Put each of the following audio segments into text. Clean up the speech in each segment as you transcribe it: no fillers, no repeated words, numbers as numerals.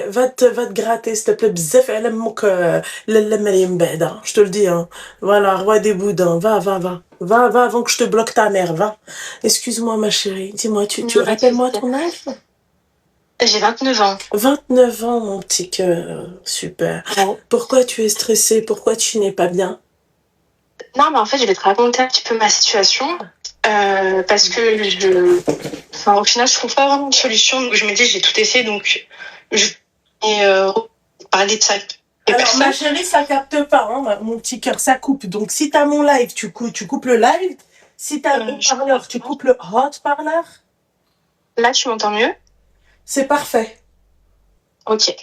Va te gratter, s'il te plaît, bzef, elle aime Mariam Beda, je te le dis, hein. Voilà, roi des boudins, va, avant que je te bloque ta mère, va. Excuse-moi, ma chérie, dis-moi, tu Non, pas de souci. rappelles-moi ton âge? J'ai 29 ans. 29 ans, mon petit cœur, super. Ouais. Pourquoi tu es stressée? Pourquoi tu n'es pas bien? Non, mais en fait, je vais te raconter un petit peu ma situation. Parce que au final, je trouve pas vraiment de solution. Donc, je me dis, j'ai tout essayé, donc je vais parler de ça. Alors, ma chérie, ça capte pas, hein, mon petit cœur, ça coupe. Donc, si t'as mon live, tu coupes le live. Si t'as le haut-parleur, tu coupes le hot-parleur. Là, tu m'entends mieux? C'est parfait. Ok.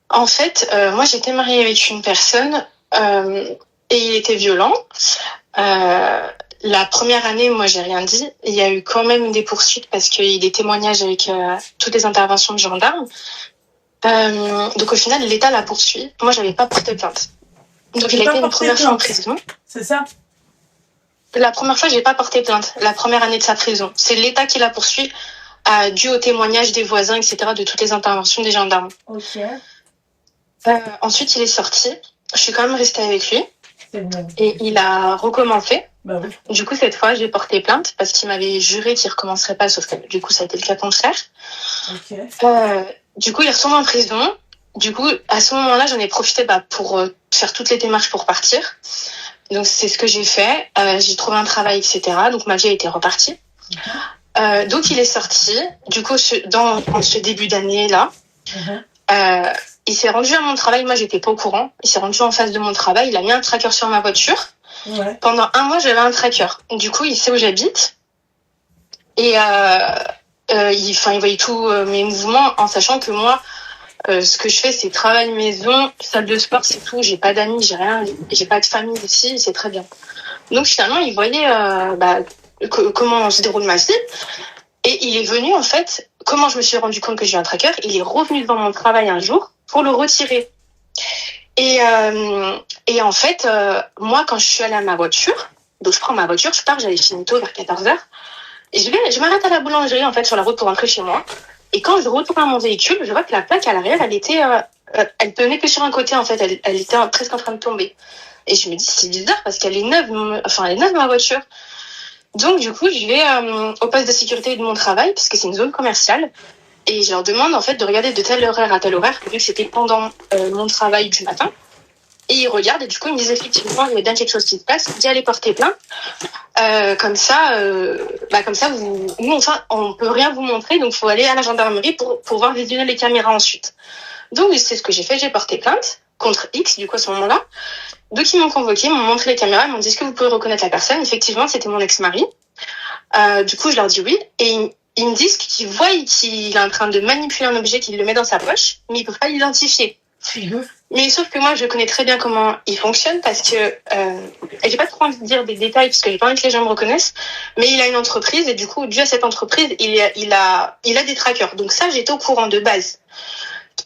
En fait, moi, j'étais mariée avec une personne et il était violent. La première année, moi, j'ai rien dit. Il y a eu quand même des poursuites parce qu'il y a des témoignages avec toutes les interventions de gendarmes. Donc, au final, l'État l'a poursuivi. Moi, j'avais pas porté plainte. Donc, il a été une première fois en prison. C'est ça? La première fois, j'ai pas porté plainte. La première année de sa prison. C'est l'État qui l'a poursuivi dû au témoignage des voisins, etc., de toutes les interventions des gendarmes. Ok. Ensuite, il est sorti. Je suis quand même restée avec lui. C'est bon. Et il a recommencé. Bah oui. Du coup, cette fois, j'ai porté plainte parce qu'il m'avait juré qu'il recommencerait pas, sauf que du coup, ça a été le cas contraire. Ok. Du coup, il retourne en prison. Du coup, à ce moment-là, j'en ai profité pour faire toutes les démarches pour partir. Donc, c'est ce que j'ai fait. J'ai trouvé un travail, etc. Donc, ma vie a été repartie. Donc, il est sorti. Du coup, en ce début d'année-là, il s'est rendu à mon travail. Moi, j'étais pas au courant. Il s'est rendu en face de mon travail. Il a mis un tracker sur ma voiture. Ouais. Pendant 1 mois, j'avais un tracker. Du coup, il sait où j'habite. Et il voyait tous mes mouvements en sachant que moi, ce que je fais, c'est travail maison, salle de sport, c'est tout. J'ai pas d'amis, j'ai rien, j'ai pas de famille ici, c'est très bien. Donc finalement, il voyait comment se déroule ma vie. Et il est venu, en fait, comment je me suis rendu compte que j'ai un tracker, il est revenu devant mon travail un jour pour le retirer. Et en fait, moi, quand je suis allée à ma voiture, donc je prends ma voiture, je pars, j'avais fini tôt vers 14h, et je m'arrête à la boulangerie, en fait, sur la route pour rentrer chez moi. Et quand je retourne à mon véhicule, je vois que la plaque à l'arrière, elle tenait que sur un côté, en fait, elle était presque en train de tomber. Et je me dis, c'est bizarre, parce qu'elle est neuve, ma voiture. Donc, du coup, je vais au poste de sécurité de mon travail, parce que c'est une zone commerciale. Et je leur demande, en fait, de regarder de tel horaire à tel horaire, vu que c'était pendant mon travail du matin. Et ils regardent, et du coup, ils me disent effectivement, il y a bien quelque chose qui se passe, dis allez porter plainte. Comme ça, nous, enfin, on peut rien vous montrer, donc il faut aller à la gendarmerie pour pouvoir visionner les caméras ensuite. Donc, c'est ce que j'ai fait, j'ai porté plainte contre X, du coup, à ce moment-là. Donc, ils m'ont convoqué, ils m'ont montré les caméras, ils m'ont dit, est-ce que vous pouvez reconnaître la personne? Effectivement, c'était mon ex-mari. Du coup, je leur dis oui, et ils me disent qu'ils voient qu'il est en train de manipuler un objet, qu'il le met dans sa poche, mais ils peuvent pas l'identifier. Mais sauf que moi, je connais très bien comment il fonctionne parce que j'ai pas trop envie de dire des détails parce que j'ai pas envie que les gens me reconnaissent. Mais il a une entreprise et du coup, dû à cette entreprise, il a des trackers. Donc ça, j'étais au courant de base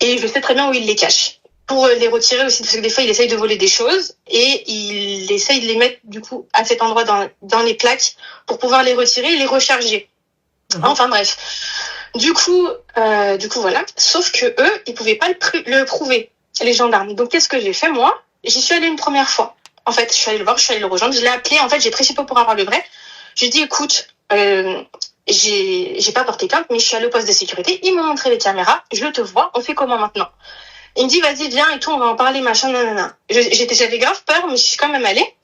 et je sais très bien où il les cache. Pour les retirer aussi parce que des fois, il essaye de voler des choses et il essaye de les mettre du coup à cet endroit dans les plaques pour pouvoir les retirer et les recharger. Enfin bref. Du coup, voilà. Sauf que eux, ils pouvaient pas le prouver, les gendarmes. Donc, qu'est-ce que j'ai fait, moi? J'y suis allée une première fois. En fait, je suis allée le voir, je suis allée le rejoindre. Je l'ai appelé, en fait, j'ai pressé pour avoir le vrai. J'ai dit, écoute, j'ai pas porté plainte, mais je suis allée au poste de sécurité. Ils m'ont montré les caméras. Je te vois. On fait comment maintenant? Il me dit, vas-y, viens et tout, on va en parler, machin, nanana. J'avais grave peur, mais je suis quand même allée.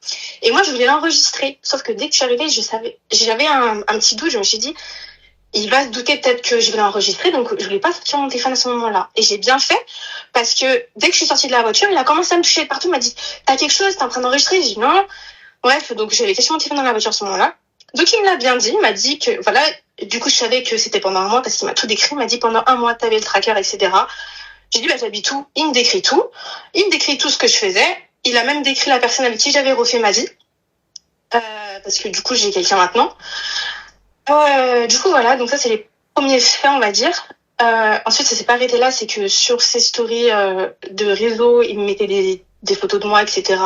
Et moi, je voulais l'enregistrer. Sauf que dès que je suis arrivée, j'avais un petit doute. Je me suis dit, il va se douter peut-être que je vais l'enregistrer, donc je voulais pas sortir mon téléphone à ce moment-là. Et j'ai bien fait, parce que dès que je suis sortie de la voiture, il a commencé à me toucher de partout, il m'a dit, t'as quelque chose, t'es en train d'enregistrer? J'ai dit non. Bref, donc j'avais caché mon téléphone dans la voiture à ce moment-là. Donc il me l'a bien dit, il m'a dit que, voilà, du coup je savais que c'était pendant 1 mois, parce qu'il m'a tout décrit, il m'a dit pendant 1 mois t'avais le tracker, etc. J'ai dit, j'habite où? Il me décrit tout. Il me décrit tout ce que je faisais. Il a même décrit la personne avec qui j'avais refait ma vie. Parce que du coup, j'ai quelqu'un maintenant. Du coup, voilà, donc ça, c'est les premiers faits, on va dire. Ensuite, ça s'est pas arrêté là, c'est que sur ses stories de réseau, il me mettait des photos de moi, etc.,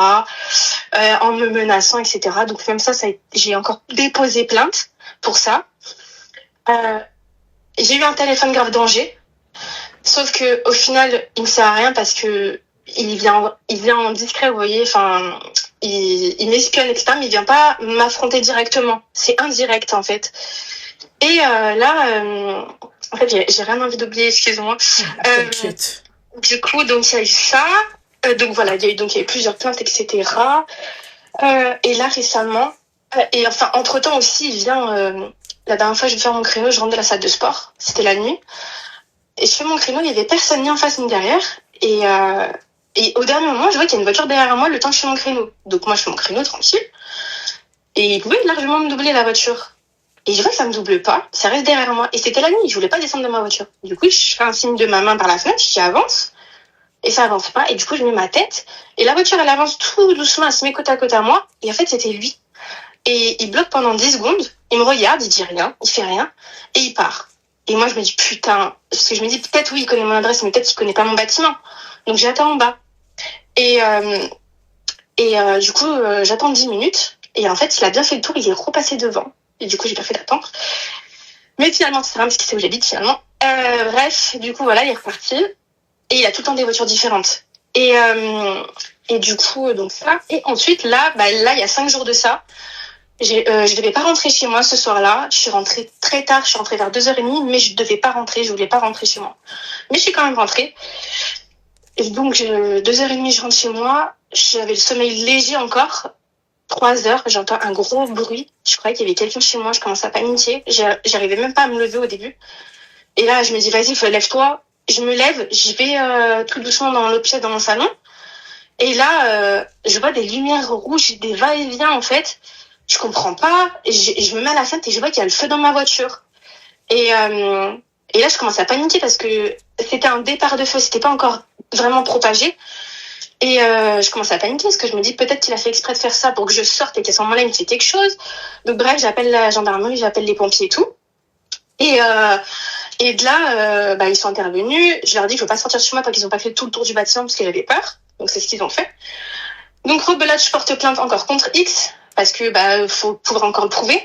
en me menaçant, etc. Donc même ça, j'ai encore déposé plainte pour ça. J'ai eu un téléphone grave danger. Sauf que au final, il me sert à rien parce que il vient en discret, vous voyez. Enfin, il m'espionne, etc. Mais il vient pas m'affronter directement. C'est indirect en fait. Et en fait, j'ai rien envie d'oublier, excuse-moi. T'inquiète. Du coup, donc il y a eu ça. Donc voilà, il y a eu plusieurs plaintes, etc. Et là récemment, et enfin entre-temps aussi, il vient. La dernière fois, je vais faire mon créneau, je rentre de la salle de sport. C'était la nuit. Et je fais mon créneau, il y avait personne ni en face ni derrière. Et au dernier moment, je vois qu'il y a une voiture derrière moi le temps que je fais mon créneau. Donc moi, je fais mon créneau tranquille. Et il pouvait largement me doubler la voiture. Et je vois que ça me double pas, ça reste derrière moi. Et c'était la nuit, je voulais pas descendre de ma voiture. Du coup, je fais un signe de ma main par la fenêtre, je dis avance. Et ça avance pas. Et du coup, je mets ma tête. Et la voiture, elle avance tout doucement, elle se met côte à côte à moi. Et en fait, c'était lui. Et il bloque pendant 10 secondes. Il me regarde, il dit rien, il fait rien. Et il part. Et moi, je me dis, putain. Parce que je me dis, peut-être oui, il connaît mon adresse, mais peut-être qu'il connaît pas mon bâtiment. Donc, j'attends en bas. Et du coup, j'attends 10 minutes. Et en fait, il a bien fait le tour, il est repassé devant. Et du coup, j'ai pas fait d'attendre. Mais finalement, c'est rien parce qu'il sait où j'habite finalement. Bref, du coup, voilà, il est reparti. Et il a tout le temps des voitures différentes. Et du coup, donc ça. Et ensuite, là, il y a 5 jours de ça. Je devais pas rentrer chez moi ce soir-là. Je suis rentrée très tard. Je suis rentrée vers 2h30, mais je devais pas rentrer. Je voulais pas rentrer chez moi. Mais je suis quand même rentrée. Et donc, 2h30, je rentre chez moi. J'avais le sommeil léger encore. 3 heures, j'entends un gros bruit. Je croyais qu'il y avait quelqu'un chez moi. Je commence à paniquer. J'arrivais même pas à me lever au début. Et là, je me dis, vas-y, lève-toi. Je me lève. Je vais tout doucement dans l'autre pièce, dans mon salon. Et là, je vois des lumières rouges, des va-et-vient, en fait. Je comprends pas. Je me mets à la fenêtre et je vois qu'il y a le feu dans ma voiture. Et là, je commence à paniquer parce que c'était un départ de feu. C'était pas encore vraiment propagé. Et je commence à paniquer parce que je me dis peut-être qu'il a fait exprès de faire ça pour que je sorte et qu'à ce moment-là, il me fait quelque chose. Donc bref, j'appelle la gendarmerie, j'appelle les pompiers et tout. Et de là, ils sont intervenus. Je leur dis que je veux pas sortir de chez moi tant qu'ils ont pas fait tout le tour du bâtiment parce que j'avais peur. Donc c'est ce qu'ils ont fait. Donc rebelote, je porte plainte encore contre X parce que faut pouvoir encore le prouver.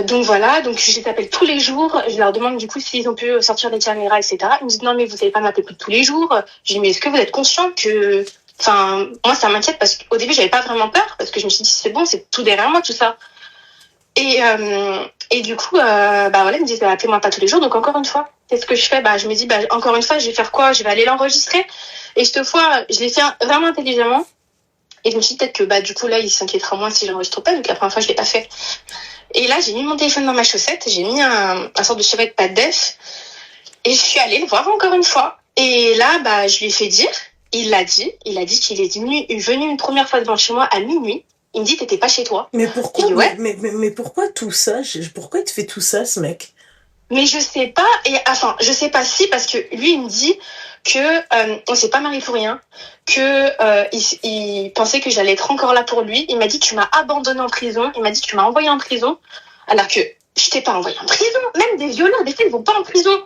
Donc voilà, donc je les appelle tous les jours, je leur demande du coup s'ils ont pu sortir des caméras, etc. Ils me disent non mais vous n'allez pas m'appeler tous les jours. Je dis mais est-ce que vous êtes conscient que... Enfin, moi ça m'inquiète parce qu'au début j'avais pas vraiment peur parce que je me suis dit c'est bon, c'est tout derrière moi tout ça. Et du coup, voilà, ils me disent appelez-moi pas tous les jours, donc encore une fois, qu'est-ce que je fais? Je me dis encore une fois, je vais faire quoi? Je vais aller l'enregistrer. Et cette fois, je l'ai fait vraiment intelligemment. Et je me suis dit peut-être que du coup là il s'inquiétera moins si je l'enregistre pas, donc la première fois je l'ai pas fait. Et là, j'ai mis mon téléphone dans ma chaussette, j'ai mis un sorte de survêt pas de def, et je suis allée le voir encore une fois. Et là, je lui ai fait dire, il a dit qu'il est venu une première fois devant chez moi à minuit. Il me dit, t'étais pas chez toi. Mais pourquoi, dit, ouais. mais pourquoi tout ça? Pourquoi il te fait tout ça, ce mec? Mais je sais pas, je sais pas si, parce que lui, il me dit que on s'est pas marié pour rien, que il pensait que j'allais être encore là pour lui. Il m'a dit, tu m'as abandonné en prison, il m'a dit, tu m'as envoyé en prison, alors que je t'ai pas envoyé en prison. Même des violeurs, des faits, ils vont pas en prison.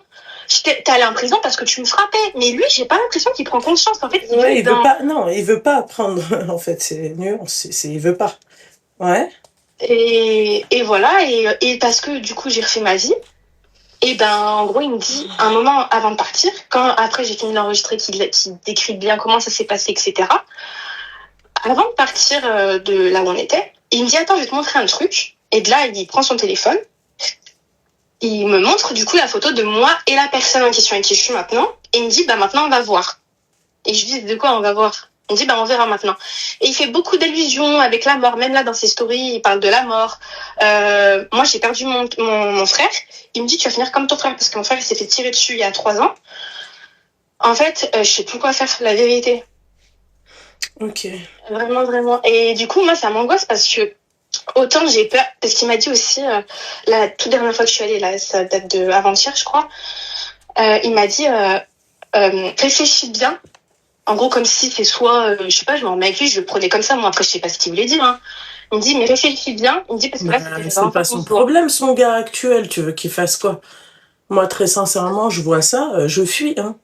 T'es allé en prison parce que tu me frappais. Mais lui, j'ai pas l'impression qu'il prend conscience. En fait, il veut pas apprendre. En fait, c'est nuance. Il veut pas. Ouais. Et voilà. Et parce que du coup, j'ai refait ma vie. Et en gros, il me dit, un moment avant de partir, quand après j'ai fini d'enregistrer, qu'il décrit bien comment ça s'est passé, etc. Avant de partir de là où on était, il me dit, attends, je vais te montrer un truc. Et de là, il prend son téléphone. Il me montre du coup la photo de moi et la personne en question avec qui je suis maintenant. Et il me dit, maintenant on va voir. Et je lui dis, de quoi on va voir? Il me dit, on verra maintenant. Et il fait beaucoup d'allusions avec la mort. Même là, dans ses stories, il parle de la mort. Moi, j'ai perdu mon frère. Il me dit, tu vas finir comme ton frère. Parce que mon frère, il s'est fait tirer dessus il y a 3 ans. En fait, je sais plus quoi faire, la vérité. Ok. Vraiment, vraiment. Et du coup, moi, ça m'angoisse parce que autant j'ai peur, parce qu'il m'a dit aussi, la toute dernière fois que je suis allée, là, ça date de avant-hier, je crois, il m'a dit, réfléchis bien. En gros, comme si c'est soit, je sais pas, je me remets avec lui, je le prenais comme ça. Moi, après, je sais pas ce qu'il voulait dire. Hein. Il me dit, mais réfléchis bien. Il me dit, parce que là, c'est pas son problème, son gars actuel. Tu veux qu'il fasse quoi? Moi, très sincèrement, je vois ça, je fuis. Hein.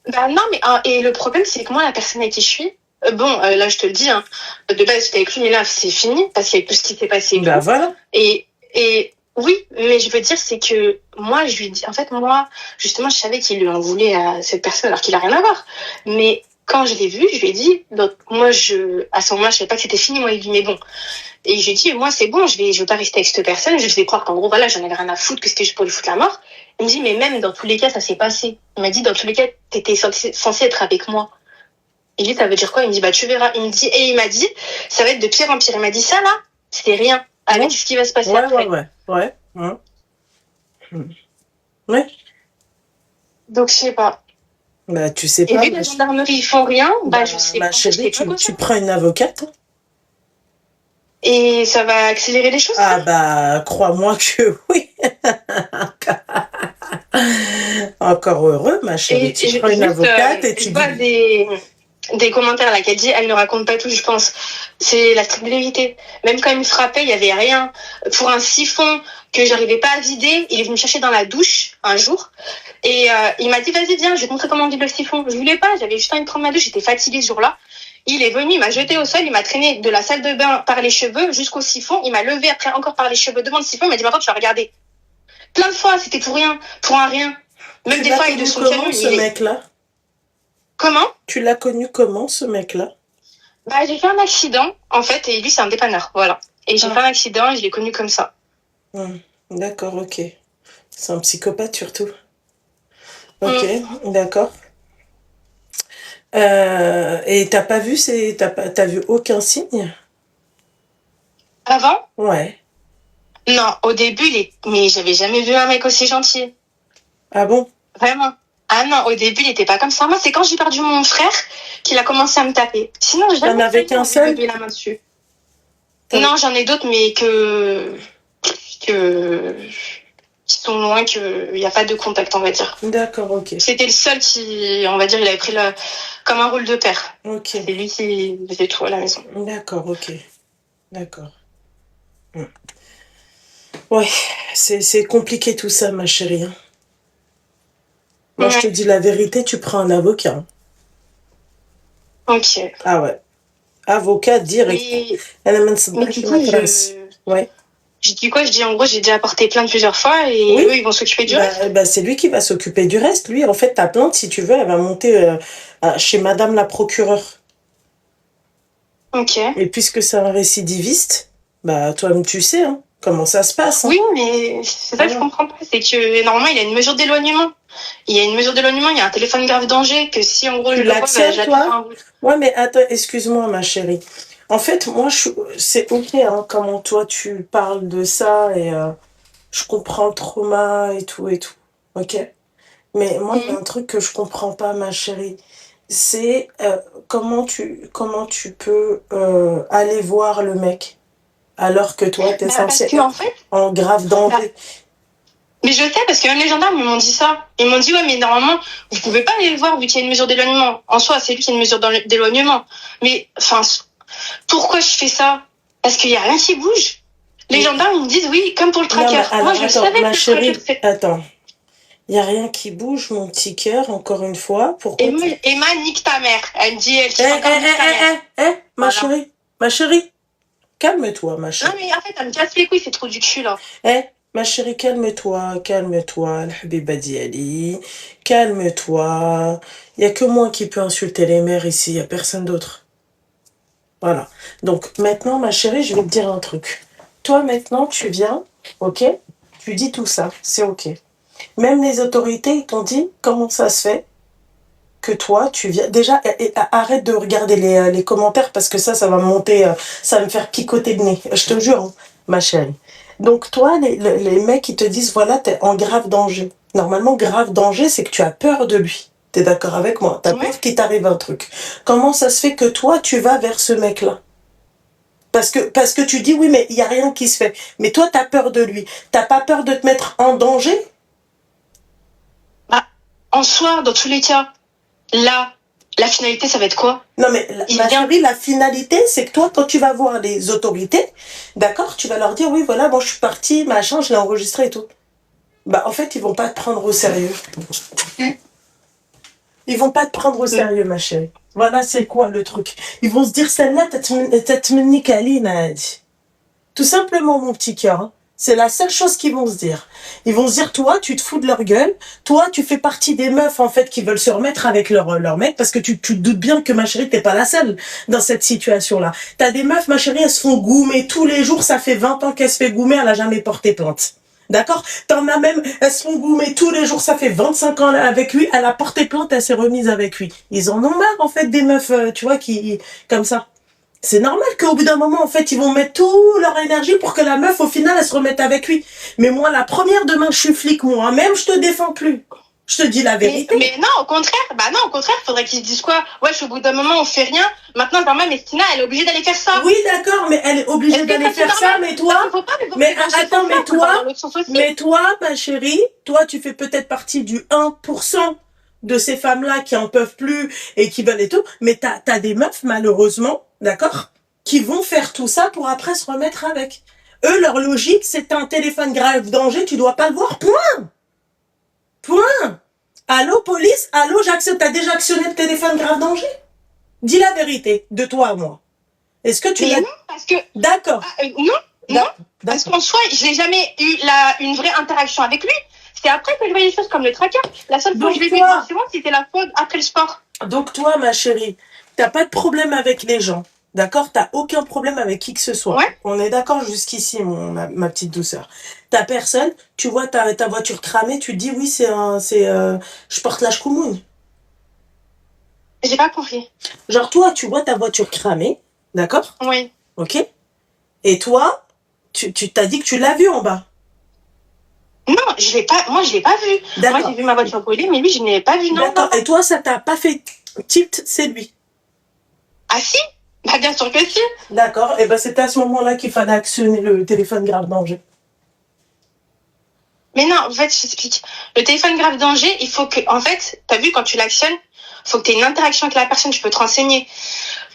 Non, mais et le problème, c'est que moi, la personne avec qui je suis, là, je te le dis, hein, de base, j'étais avec lui, mais là, c'est fini, parce qu'il y a tout ce qui s'est passé. Voilà. Et Oui, mais je veux dire, c'est que moi, je lui dis, en fait, moi, justement, je savais qu'il lui en voulait à cette personne alors qu'il a rien à voir. Mais quand je l'ai vu, je lui ai dit, donc, moi, à ce moment-là, je savais pas que c'était fini, moi, il dit, mais bon. Et j'ai dit, moi, c'est bon, je vais pas rester avec cette personne. Je lui faisais croire qu'en gros, voilà, j'en avais rien à foutre, que c'était juste pour lui foutre la mort. Il me dit, mais même dans tous les cas, ça s'est passé. Il m'a dit, dans tous les cas, t'étais censé être avec moi. Il dit, ça veut dire quoi? Il me dit, bah, tu verras. Il m'a dit, ça va être de pire en pire. Il m'a dit, ça, là, c'était rien. Ouais, Avec ce qui va se passer ouais, après. ouais. Hein. Ouais. Donc, je sais pas. Bah, tu sais Et pas, vu que la gendarmerie, ils font rien, bah, je sais ma pas. Je chérie, sais pas quoi tu faire. prends une avocate. Hein. Et ça va accélérer les choses, Ah, ça? bah, crois-moi que oui. Encore heureux, ma chérie. Et Tu prends une juste, avocate et je tu vois dis. des commentaires là qui a dit elle ne raconte pas tout, je pense. C'est la stricte vérité. Même quand il me frappait, il y avait rien. Pour un siphon que j'arrivais pas à vider, il est venu me chercher dans la douche un jour et il m'a dit vas-y viens, je vais te montrer comment on vide le siphon. Je voulais pas, j'avais juste envie de prendre ma douche, j'étais fatiguée ce jour-là. Il est venu, il m'a jeté au sol, il m'a traîné de la salle de bain par les cheveux jusqu'au siphon, il m'a levé après encore par les cheveux devant le siphon, il m'a dit maintenant tu vas regarder. Plein de fois, c'était pour rien, pour un rien. Même Tu des l'as fois avec de connu son comment, camion, ce mec-là? Comment? Tu l'as connu comment, ce mec-là? Bah, j'ai fait un accident, en fait, et lui, c'est un dépanneur, voilà. Et j'ai fait un accident et je l'ai connu comme ça. D'accord, ok. C'est un psychopathe surtout. Ok, d'accord. Et t'as pas vu, t'as vu aucun signe? Avant? Ouais. Non, au début, mais j'avais jamais vu un mec aussi gentil. Ah bon? Vraiment. Ah non, au début, il était pas comme ça. Moi, c'est quand j'ai perdu mon frère qu'il a commencé à me taper. Sinon, j'ai T'en jamais avais qu'un seul? levé la main dessus. Non, j'en ai d'autres, mais qui sont loin, qu'il n'y a pas de contact, on va dire. D'accord, ok. C'était le seul qui, on va dire, il avait pris comme un rôle de père. Ok. C'est lui qui faisait tout à la maison. D'accord, ok. D'accord. Ouais, c'est compliqué tout ça, ma chérie. Hein. Moi, je te dis la vérité, tu prends un avocat. Ok. Ah ouais. Avocat direct. Mais du coup, ouais. je dis quoi? Je dis en gros, j'ai déjà porté plainte plusieurs fois et eux, ils vont s'occuper du reste. Bah, c'est lui qui va s'occuper du reste. Lui, en fait, ta plainte, si tu veux, elle va monter chez Madame la procureure. Ok. Et puisque c'est un récidiviste, bah toi-même tu sais hein, comment ça se passe. Hein. Oui, mais c'est ça que je comprends pas. C'est que normalement, il y a une mesure d'éloignement. Il y a une mesure d'éloignement, il y a un téléphone grave danger que si en gros tu je le vois, l'acceptes, toi? Ouais, mais attends, excuse-moi, ma chérie. En fait, moi, c'est ok hein, comment toi tu parles de ça et je comprends le trauma et tout, ok? Mais moi, il y a un truc que je comprends pas, ma chérie. C'est comment tu peux aller voir le mec alors que toi, t'es censé être en fait, en grave danger. Mais je sais, parce que même les gendarmes ils m'ont dit ça. Ils m'ont dit, ouais, mais normalement, vous pouvez pas aller le voir vu qu'il y a une mesure d'éloignement. En soi, c'est lui qui a une mesure d'éloignement. Mais, enfin, pourquoi je fais ça? Parce qu'il y a rien qui bouge. Les gendarmes, ils me disent, oui, comme pour le tracker. Non, alors, moi, je savais ma que chérie, le tracker, attends. Il n'y a rien qui bouge, mon petit cœur, encore une fois. Pourquoi Emma, nique ta mère. Elle me dit, elle dit encore nique ta mère. Ma chérie, calme-toi, ma chérie. Non, mais en fait, elle me casse les couilles, c'est trop du cul, là. Ma chérie, calme-toi, Habiba Diali. Calme-toi. Il n'y a que moi qui peux insulter les mères ici, il n'y a personne d'autre. Voilà. Donc, maintenant, ma chérie, je vais te dire un truc. Toi, maintenant, tu viens, ok? Tu dis tout ça, c'est ok. Même les autorités, ils t'ont dit comment ça se fait que toi, tu viens... Déjà, arrête de regarder les commentaires parce que ça va me monter, ça va me faire picoter le nez. Je te jure, hein, ma chérie. Donc toi, les mecs, ils te disent, voilà, t'es en grave danger. Normalement, grave danger, c'est que tu as peur de lui. T'es d'accord avec moi? T'as peur qu'il t'arrive un truc. Comment ça se fait que toi, tu vas vers ce mec-là? Parce que tu dis, oui, mais il n'y a rien qui se fait. Mais toi, t'as peur de lui. T'as pas peur de te mettre en danger? Bah, en soi, dans tous les cas, là, la finalité, ça va être quoi? Non, mais ma chérie, la finalité, c'est que toi, quand tu vas voir les autorités, d'accord, tu vas leur dire, oui, voilà, bon, je suis partie, machin, je l'ai enregistré et tout. Bah, en fait, ils vont pas te prendre au sérieux. Ils vont pas te prendre au sérieux, ma chérie. Voilà, c'est quoi le truc? Ils vont se dire, celle-là, t'as Tout simplement, mon petit cœur. Hein. C'est la seule chose qu'ils vont se dire. Ils vont se dire, toi, tu te fous de leur gueule. Toi, tu fais partie des meufs, en fait, qui veulent se remettre avec leur mec, parce que tu te doutes bien que, ma chérie, t'es pas la seule dans cette situation-là. T'as des meufs, ma chérie, elles se font goumer tous les jours. Ça fait 20 ans qu'elles se fait goumer, elle a jamais porté plainte. D'accord? T'en as même, elles se font goumer tous les jours. Ça fait 25 ans avec lui. Elle a porté plainte, elle s'est remise avec lui. Ils en ont marre, en fait, des meufs, tu vois, qui, comme ça. C'est normal qu'au bout d'un moment, en fait, ils vont mettre toute leur énergie pour que la meuf, au final, elle se remette avec lui. Mais moi, la première, demain, je suis flic, moi. Même, je te défends plus. Je te dis la vérité. Mais non, au contraire, faudrait qu'ils se disent quoi? Wesh, au bout d'un moment, on fait rien. Maintenant, quand même, Estina, elle est obligée d'aller faire ça. Oui, d'accord, mais elle est obligée d'aller faire ça, mais toi, mais attends, mais toi, ma chérie, toi, tu fais peut-être partie du 1% de ces femmes-là qui en peuvent plus et qui veulent et tout, mais t'as des meufs, malheureusement, d'accord, qui vont faire tout ça pour après se remettre avec. Eux, leur logique, c'est un téléphone grave danger, tu dois pas le voir, point. Point. Allô, police? Allô, t'as déjà actionné le téléphone grave danger? Dis la vérité, de toi à moi. Est-ce que tu l'as... Non, parce que... D'accord. Non, parce qu'en soi, je n'ai jamais eu une vraie interaction avec lui. C'est après que je voyais des choses comme le tracker. La seule fois que je l'ai vu souvent, c'était la fois après le sport. Donc toi, ma chérie, t'as pas de problème avec les gens. D'accord? T'as aucun problème avec qui que ce soit. Ouais. On est d'accord jusqu'ici, ma petite douceur. T'as personne, tu vois ta voiture cramée, tu te dis oui, je porte la chkoumoune. J'ai pas compris. Genre toi, tu vois ta voiture cramée, d'accord? Oui. Ok? Et toi, tu t'as dit que tu l'as vue en bas. Non, je l'ai pas vu. Moi, j'ai vu ma voiture brûler, mais lui, je ne l'ai pas vu, non. D'accord. Et toi, ça t'a pas fait tilt, c'est lui. Ah si? Bah bien sûr que si. D'accord. Et ben c'était à ce moment-là qu'il fallait actionner le téléphone grave danger. Mais non, en fait, je t'explique. Le téléphone grave danger, il faut que, en fait, t'as vu, quand tu l'actionnes, il faut que tu aies une interaction avec la personne, je peux te renseigner.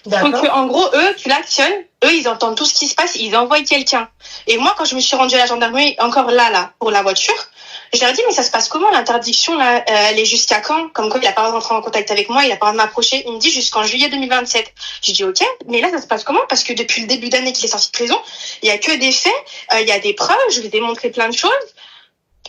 D'accord. Donc, en gros, eux, tu l'actionnes, eux, ils entendent tout ce qui se passe, ils envoient quelqu'un. Et moi, quand je me suis rendue à la gendarmerie, encore là, pour la voiture, je leur ai dit, mais ça se passe comment, l'interdiction, là, elle est jusqu'à quand? Comme quoi, il a pas le droit d'entrer en contact avec moi, il a pas le droit de m'approcher. Il me dit jusqu'en juillet 2027. J'ai dit, ok, mais là, ça se passe comment? Parce que depuis le début d'année qu'il est sorti de prison, il y a que des faits, il y a des preuves, je vais démontrer plein de choses.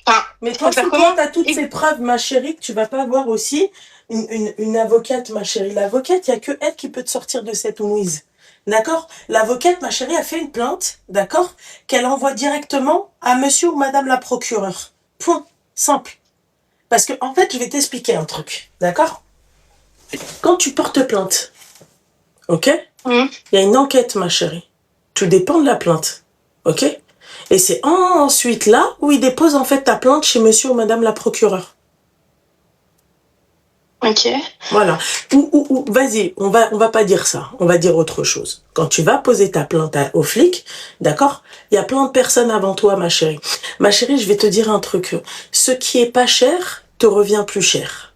Enfin, mais toi, si toi, t'as toutes ces preuves, ma chérie, que tu vas pas avoir aussi une avocate, ma chérie. L'avocate, il y a que elle qui peut te sortir de cette mouise. D'accord? L'avocate, ma chérie, a fait une plainte, d'accord? Qu'elle envoie directement à monsieur ou madame la procureure. Point. Simple. Parce que, en fait, je vais t'expliquer un truc. D'accord? Quand tu portes plainte, ok? Il y a une enquête, ma chérie. Tout dépend de la plainte. Ok? Et c'est ensuite là où il dépose en fait ta plainte chez monsieur ou madame la procureure. Ok. Voilà. Ou vas-y, on va pas dire ça. On va dire autre chose. Quand tu vas poser ta plainte au flic, d'accord? Il y a plein de personnes avant toi, ma chérie. Ma chérie, je vais te dire un truc. Ce qui est pas cher te revient plus cher.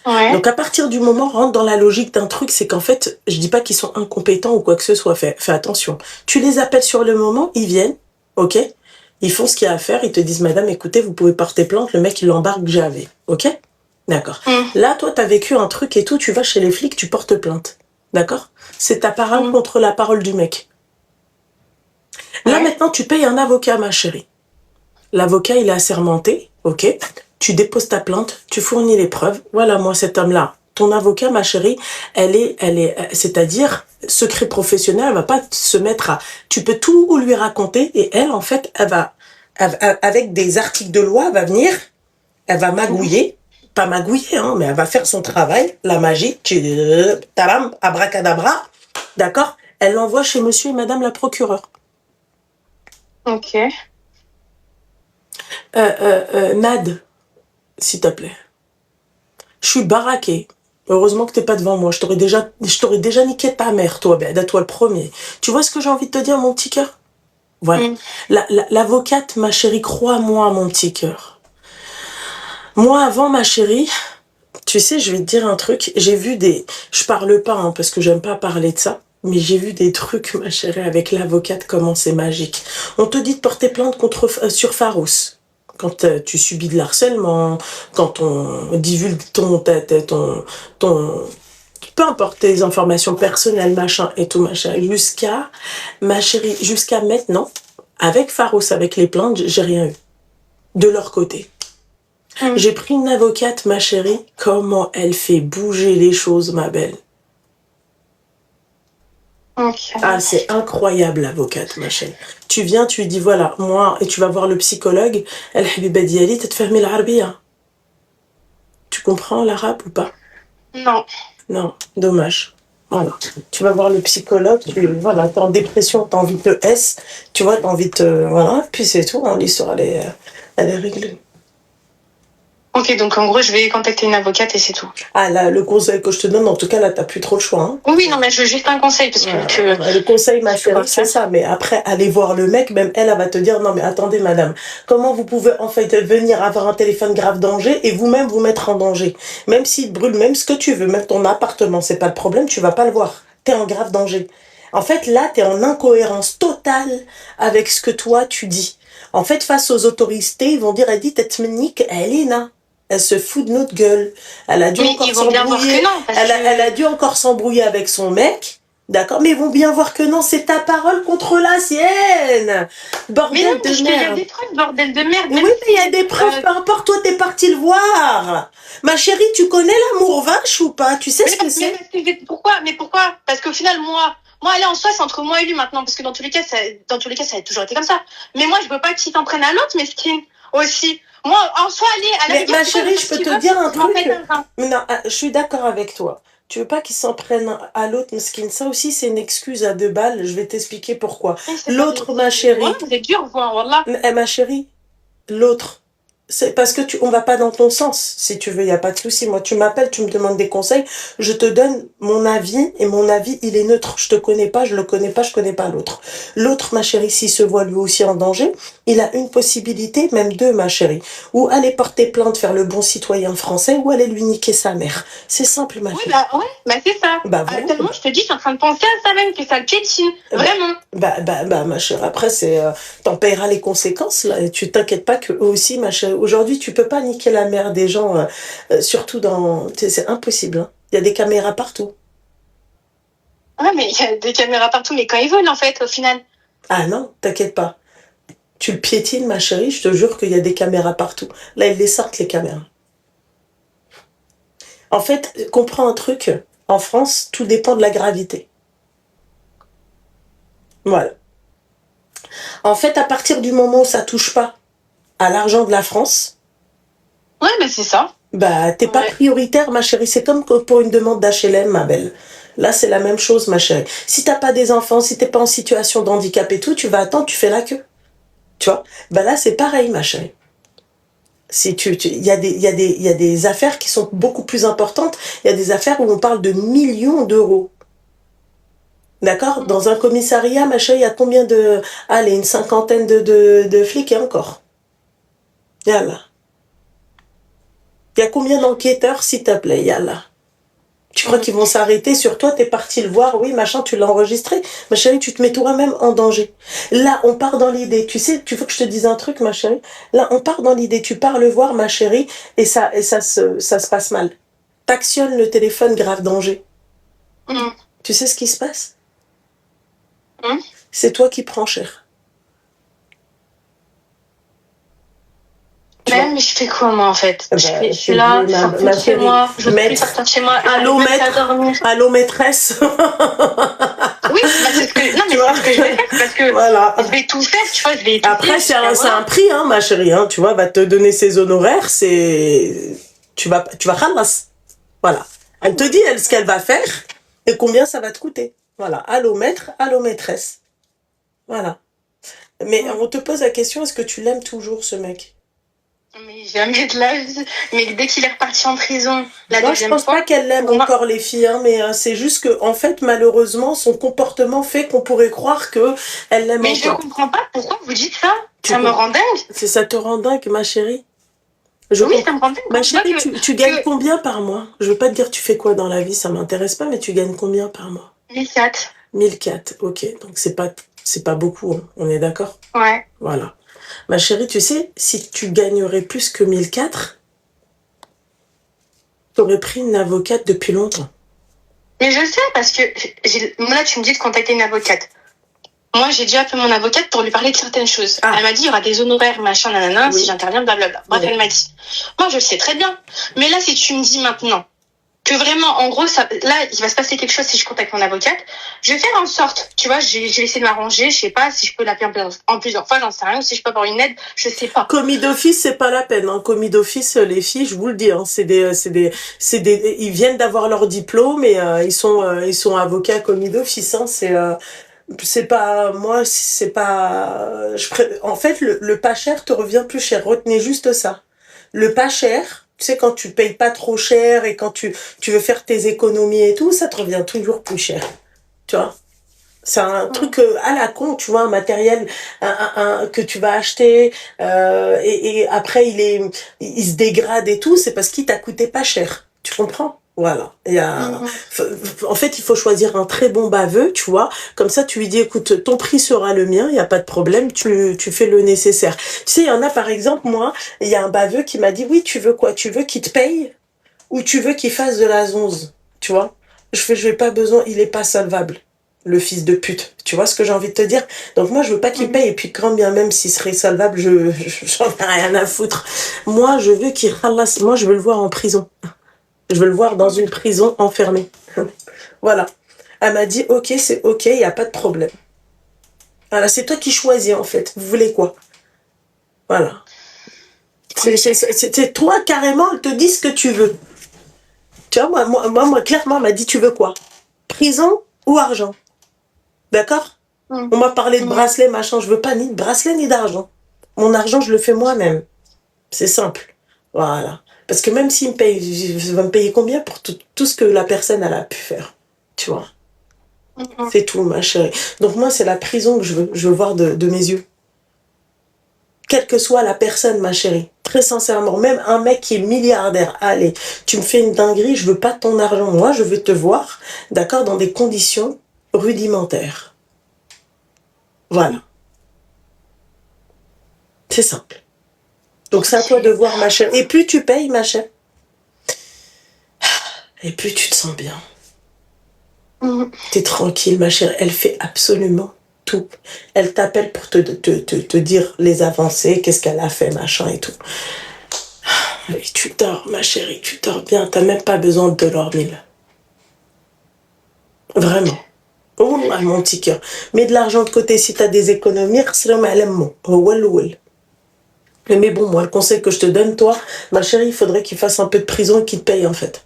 Ouais. Donc à partir du moment, rentre dans la logique d'un truc, c'est qu'en fait, je dis pas qu'ils sont incompétents ou quoi que ce soit, fais attention. Tu les appelles sur le moment, ils viennent, ok? Ils font ce qu'il y a à faire, ils te disent, madame, écoutez, vous pouvez porter plainte, le mec, il l'embarque, j'avais, ok? D'accord. Là, toi, t'as vécu un truc et tout, tu vas chez les flics, tu portes plainte, d'accord? C'est ta parole contre la parole du mec. Là, maintenant, tu payes un avocat, ma chérie. L'avocat, il est assermenté, ok? Tu déposes ta plainte, tu fournis les preuves. Voilà, moi, cet homme-là, ton avocat, ma chérie, c'est-à-dire, secret professionnel, elle va pas se mettre à... Tu peux tout lui raconter et elle, en fait, elle va, avec des articles de loi, elle va venir, elle va magouiller, pas magouiller, hein, mais elle va faire son travail, la magie, tabam, abracadabra, d'accord? Elle l'envoie chez monsieur et madame la procureure. Ok. Nad, s'il te plaît. Je suis baraquée. Heureusement que t'es pas devant moi. Je t'aurais déjà niqué ta mère, toi, ben, toi le premier. Tu vois ce que j'ai envie de te dire, mon petit cœur? Voilà. L'avocate, ma chérie, crois-moi, mon petit cœur. Moi, avant, ma chérie, tu sais, je vais te dire un truc. J'ai vu je parle pas, hein, parce que j'aime pas parler de ça. Mais j'ai vu des trucs, ma chérie, avec l'avocate, comment c'est magique. On te dit de porter plainte sur Pharos. Quand tu subis de l'harcèlement, quand on divulgue peu importe tes informations personnelles, machin et tout, machin, ma chérie, jusqu'à maintenant, Avec Pharos, avec les plaintes, j'ai rien eu. De leur côté. J'ai pris une avocate, ma chérie. Comment elle fait bouger les choses, ma belle. Ok. Ah, c'est incroyable, l'avocate, ma chérie. Tu viens, tu lui dis, voilà, moi, et tu vas voir le psychologue. El Habiba Diali, t'as l'arabiya. Tu comprends l'arabe ou pas? Non. Non, dommage. Voilà. Tu vas voir le psychologue, voilà, t'es en dépression, t'as envie de S, tu vois, t'as envie de. Voilà, puis c'est tout, hein, l'histoire, elle est réglée. Ok, donc en gros, je vais contacter une avocate et c'est tout. Ah, là, le conseil que je te donne, en tout cas, là, t'as plus trop le choix. Hein. Oui, non, mais je veux juste un conseil parce que Le conseil, ma chérie, c'est ça. Mais après, aller voir le mec, même elle va te dire, non, mais attendez, madame, comment vous pouvez en fait venir avoir un téléphone grave danger et vous-même vous mettre en danger? Même s'il brûle, même ce que tu veux, même ton appartement, c'est pas le problème, tu vas pas le voir. T'es en grave danger. En fait, là, t'es en incohérence totale avec ce que toi, tu dis. En fait, face aux autorités, ils vont dire, elle dit, elle est là. Elle se fout de notre gueule. Elle a dû mais encore ils vont bien voir s'embrouiller. que non. Parce Elle a dû encore s'embrouiller avec son mec. D'accord? Mais ils vont bien voir que non, c'est ta parole contre la sienne. Bordel mais non, de parce qu'il y a merde. des preuves, bordel de merde. Oui, mais il y a des preuves, peu importe, toi t'es parti le voir. Ma chérie, tu connais l'amour vache ou pas? Tu sais ce que c'est? Pourquoi? Mais pourquoi? Parce qu'au final, moi, aller en soi, c'est entre moi et lui maintenant, parce que dans tous les cas, ça a toujours été comme ça. Mais moi, je veux pas qu'il t'en prenne à l'autre, mais skin aussi. Moi, en soi, aller à la Mais rigueur, ma chérie, je peux te dire un truc. un. Mais non, je suis d'accord avec toi. Tu veux pas qu'ils s'en prennent à l'autre, mesquine. Ça aussi, c'est une excuse à 2 balles. Je vais t'expliquer pourquoi. L'autre, ma chérie. Voilà, vous êtes dur, voilà. Ma chérie, l'autre. C'est parce que on va pas dans ton sens, si tu veux, il y a pas de souci. Moi, tu m'appelles, tu me demandes des conseils, je te donne mon avis, et mon avis, il est neutre. Je te connais pas, je le connais pas, je connais pas l'autre. L'autre, ma chérie, s'il se voit lui aussi en danger, il a une possibilité, même deux, ma chérie. Ou aller porter plainte, faire le bon citoyen français, ou aller lui niquer sa mère. C'est simple, ma chérie. Bah c'est ça. Voilà. Tellement, je te dis, je suis en train de penser à ça même, que ça le piétine. Vraiment. Ma chérie, après, t'en payeras les conséquences, là, et tu t'inquiètes pas que eux aussi, ma chérie, aujourd'hui, tu peux pas niquer la mère des gens, surtout c'est impossible, hein. Il y a des caméras partout. Ouais, mais il y a des caméras partout, mais quand ils veulent, en fait, au final. Ah non, t'inquiète pas. Tu le piétines, ma chérie, je te jure qu'il y a des caméras partout. Là, ils les sortent, les caméras. En fait, comprends un truc, en France, tout dépend de la gravité. Voilà. En fait, à partir du moment où ça touche pas à l'argent de la France, ouais, mais c'est ça. Bah, t'es pas prioritaire, ma chérie. C'est comme pour une demande d'HLM, ma belle. Là, c'est la même chose, ma chérie. Si t'as pas des enfants, si t'es pas en situation de handicap et tout, tu vas attendre, tu fais la queue. Tu vois? Bah là, c'est pareil, ma chérie. Si il y a des affaires qui sont beaucoup plus importantes. Il y a des affaires où on parle de millions d'euros. D'accord? Dans un commissariat, ma chérie, il y a combien de... Allez, une cinquantaine de flics et encore. Yallah. Il y a combien d'enquêteurs, s'il te plaît? Yallah. Tu crois qu'ils vont s'arrêter sur toi? T'es parti le voir, oui, machin, tu l'as enregistré. Ma chérie, tu te mets toi-même en danger. Là, on part dans l'idée. Tu sais, tu veux que je te dise un truc, ma chérie? Là, on part dans l'idée. Tu pars le voir, ma chérie, et ça se passe mal. T'actionnes le téléphone, grave danger. Tu sais ce qui se passe? C'est toi qui prends cher. Mais je fais quoi, moi, en fait? Je suis là, je suis chez moi, je veux plus sortir chez moi. Allô, maître? Allô, maîtresse? Oui, c'est ce que... Non, mais c'est ce que je vais faire, parce que voilà. Je vais tout faire, tu vois, je vais... Après, c'est un prix, hein, ma chérie, hein, tu vois, va te donner ses honoraires, tu vas khalas. Voilà. Elle te dit, ce qu'elle va faire, et combien ça va te coûter. Voilà. Allô, maître, allô, maîtresse. Voilà. Mais on te pose la question, est-ce que tu l'aimes toujours, ce mec? Mais jamais de la vie. Mais dès qu'il est reparti en prison, je pense pas qu'elle l'aime encore, les filles, hein, mais c'est juste que, en fait, malheureusement, son comportement fait qu'on pourrait croire que elle l'aime encore. Mais je comprends pas pourquoi vous dites ça. Ça me rend dingue. Ça te rend dingue, ma chérie? Oui, ça me rend dingue. Ma chérie, tu gagnes combien par mois? Je veux pas te dire tu fais quoi dans la vie, ça m'intéresse pas, mais tu gagnes combien par mois? 1004. 1004, ok. Donc c'est pas beaucoup, hein. On est d'accord? Ouais. Voilà. Ma chérie, tu sais, si tu gagnerais plus que 1004, t'aurais pris une avocate depuis longtemps. Mais je sais, parce que là, tu me dis de contacter une avocate. moi, j'ai déjà appelé mon avocate pour lui parler de certaines choses. Ah. Elle m'a dit, il y aura des honoraires, machin, nanana, Oui. si j'interviens, blablabla. Bref, Oui. elle m'a dit. Moi, je le sais très bien. Mais là, si tu me dis maintenant que vraiment, en gros, ça, là, il va se passer quelque chose si je contacte mon avocate, je vais faire en sorte, tu vois, je vais essayer de m'arranger, je sais pas si je peux l'appeler en plusieurs fois, j'en sais rien, ou si je peux avoir une aide, je sais pas. Commis d'office, c'est pas la peine. Hein. Commis d'office, les filles, je vous le dis, hein, ils viennent d'avoir leur diplôme et ils sont avocats commis d'office. Hein. C'est pas, moi, c'est pas. En fait, le pas cher te revient plus cher. Retenez juste ça. Le pas cher, tu sais, quand tu payes pas trop cher et quand tu veux faire tes économies et tout, ça te revient toujours plus cher. Tu vois? C'est un truc à la con, tu vois, un matériel que tu vas acheter et après il se dégrade et tout, c'est parce qu'il t'a coûté pas cher. Tu comprends? Voilà. En fait, il faut choisir un très bon baveux, tu vois. Comme ça, tu lui dis, écoute, ton prix sera le mien, il n'y a pas de problème, tu fais le nécessaire. Tu sais, il y en a, par exemple, moi, il y a un baveux qui m'a dit, oui, tu veux quoi? Tu veux qu'il te paye ou tu veux qu'il fasse de la zonze? Tu vois? Je vais pas besoin, il est pas solvable. Le fils de pute. Tu vois ce que j'ai envie de te dire? Donc moi, je veux pas qu'il paye. Et puis, quand bien même s'il serait solvable, j'en ai rien à foutre. Moi, je veux qu'il ralasse. Moi, je veux le voir en prison. Je veux le voir dans une prison enfermée. Voilà. Elle m'a dit, ok, c'est ok, il n'y a pas de problème. Voilà, c'est toi qui choisis, en fait. Vous voulez quoi? Voilà. C'est toi, carrément, elle te dit ce que tu veux. Tu vois, moi, clairement, elle m'a dit, tu veux quoi? Prison ou argent? D'accord? On m'a parlé de bracelet, machin. Je veux pas ni de bracelet ni d'argent. Mon argent, je le fais moi-même. C'est simple. Voilà. Parce que même s'il me paye, il va me payer combien pour tout ce que la personne elle a pu faire? Tu vois? C'est tout, ma chérie. Donc moi, c'est la prison que je veux voir de mes yeux. Quelle que soit la personne, ma chérie. Très sincèrement. Même un mec qui est milliardaire. Allez, tu me fais une dinguerie, je veux pas ton argent. Moi, je veux te voir, d'accord, dans des conditions rudimentaires. Voilà. C'est simple. Donc c'est à toi de voir, ma chère. Et plus tu payes, ma chère, et plus tu te sens bien. T'es tranquille, ma chère. Elle fait absolument tout. Elle t'appelle pour te dire les avancées, qu'est-ce qu'elle a fait, machin et tout. Et tu dors, ma chérie, tu dors bien. T'as même pas besoin de $1000. Vraiment. Oh, mon petit cœur. Mets de l'argent de côté si t'as des économies. Mais bon, moi, le conseil que je te donne, toi, ma chérie, il faudrait qu'il fasse un peu de prison et qu'il te paye, en fait.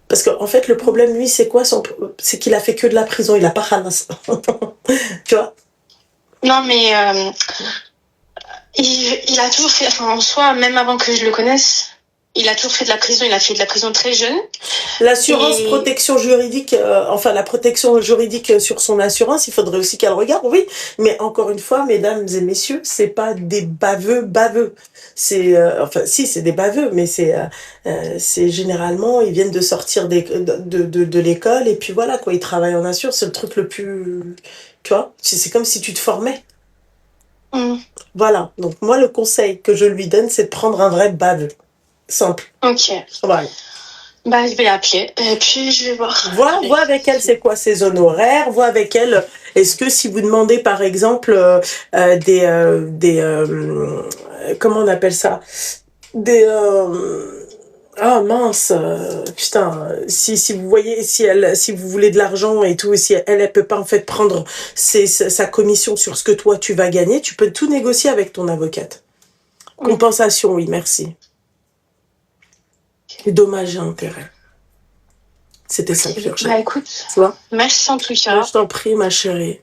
Parce qu'en fait, le problème, lui, c'est quoi? C'est qu'il a fait que de la prison, il a pas halas. Tu vois? Non, mais il a toujours fait, enfin, en soi, même avant que je le connaisse, il a toujours fait de la prison. Il a fait de la prison très jeune. L'assurance, protection juridique, enfin la protection juridique sur son assurance, il faudrait aussi qu'elle regarde, oui. Mais encore une fois, mesdames et messieurs, c'est pas des baveux. C'est, enfin, si, c'est des baveux, mais c'est généralement, ils viennent de sortir de l'école et puis voilà, quoi, ils travaillent en assurance, c'est le truc le plus, tu vois, c'est comme si tu te formais. Voilà. Donc, moi, le conseil que je lui donne, c'est de prendre un vrai baveux. Simple. Ok. Voilà. Bah, je vais l'appeler et puis je vais voir. Vois avec elle c'est quoi ses honoraires, vois avec elle est-ce que si vous demandez par exemple comment on appelle ça? Ah mince, putain, si vous voyez, si vous voulez de l'argent et tout, et si elle peut pas en fait prendre sa commission sur ce que toi tu vas gagner, tu peux tout négocier avec ton avocate. Compensation, oui, merci. Dommages et intérêts. C'était ça que je cherchais. Bah écoute, tu vois? Merci en tout cas. Je t'en prie, ma chérie.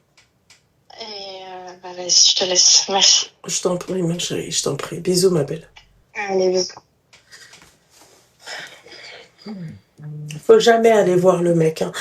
Et bah vas-y, je te laisse. Merci. Je t'en prie, ma chérie, je t'en prie. Bisous, ma belle. Allez, bisous. Faut jamais aller voir le mec, hein.